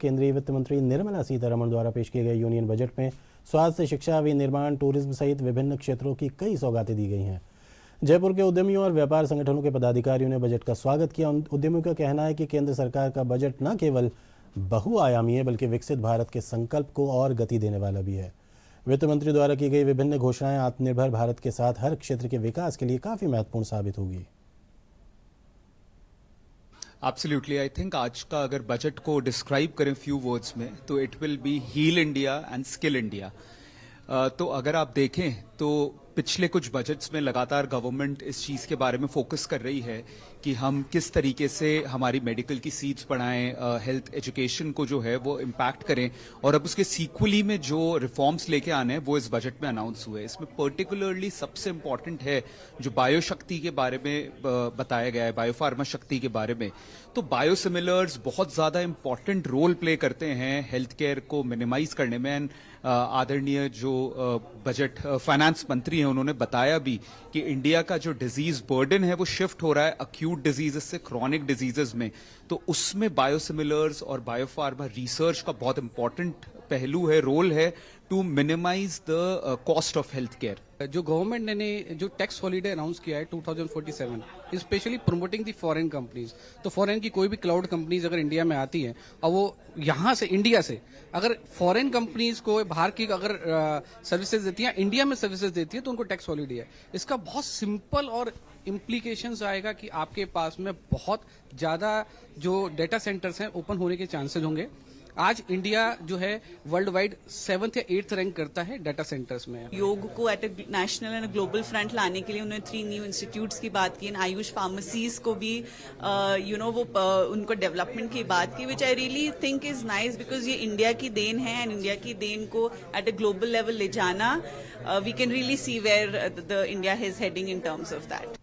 केंद्रीय वित्त मंत्री निर्मला सीतारमण द्वारा पेश किए गए यूनियन बजट में स्वास्थ्य, शिक्षा, विनिर्माण, टूरिज्म सहित विभिन्न क्षेत्रों की कई सौगातें दी गई हैं। जयपुर के उद्यमियों और व्यापार संगठनों के पदाधिकारियों ने बजट का स्वागत किया। उद्यमियों का कहना है कि केंद्र सरकार का बजट न केवल बहुआयामी है बल्कि विकसित भारत के संकल्प को और गति देने वाला भी है। वित्त मंत्री द्वारा की गई विभिन्न घोषणाएं आत्मनिर्भर भारत के साथ हर क्षेत्र के विकास के लिए काफी महत्वपूर्ण साबित होगी। एब्सोल्युटली, आई थिंक आज का अगर बजट को डिस्क्राइब करें फ्यू वर्ड्स में तो it will be heal India and skill India. तो अगर आप देखें तो पिछले कुछ बजट्स में लगातार गवर्नमेंट इस चीज के बारे में फोकस कर रही है कि हम किस तरीके से हमारी मेडिकल की सीट्स बढ़ाएं, हेल्थ एजुकेशन को जो है वो इम्पैक्ट करें, और अब उसके सीक्वली में जो रिफॉर्म्स लेके आने हैं वो इस बजट में अनाउंस हुए। इसमें पर्टिकुलरली सबसे इम्पॉर्टेंट है जो बायोशक्ति के बारे में बताया गया है, बायोफार्मा शक्ति के बारे में। तो बायोसिमिलर्स बहुत ज्यादा इंपॉर्टेंट रोल प्ले करते हैं हेल्थ केयर को मिनिमाइज करने में। एंड आदरणीय जो बजट फाइनेंस मंत्री हैं उन्होंने बताया भी कि इंडिया का जो डिजीज बर्डन है वो शिफ्ट हो रहा है एक्यूट डिजीजेस से क्रॉनिक डिजीजेस में। तो उसमें बायोसिमिलर्स और बायोफार्मा रिसर्च का बहुत इंपॉर्टेंट पहलू है, रोल है to minimise the cost of health care. जो गवर्नमेंट ने जो टैक्स हॉलीडे अनाउंस किया है 2047, specially promoting the foreign companies. तो फॉरेन की कोई भी क्लाउड कंपनीज अगर इंडिया में आती है और वो यहाँ से इंडिया से अगर फॉरेन कंपनीज को बाहर की अगर सर्विसेज देती है, इंडिया में सर्विसेज देती है, तो उनको टैक्स हॉलीडे है। इसका बहुत सिंपल और इम्प्लीकेशंस आएगा कि आपके पास में बहुत ज्यादा जो डेटा सेंटर्स हैं ओपन होने के चांसेस होंगे। आज इंडिया जो है वर्ल्ड वाइड 7th या 8th रैंक करता है डाटा सेंटर्स में। योग को at a national and global front लाने के लिए उन्होंने 3 न्यू इंस्टीट्यूट्स की बात की, आयुष फार्मेसीज को भी उनको डेवलपमेंट की बात की, which I really think is nice because ये इंडिया की देन है एंड इंडिया की देन को एट ए ग्लोबल लेवल ले जाना, we can really see where the India is heading in terms of that.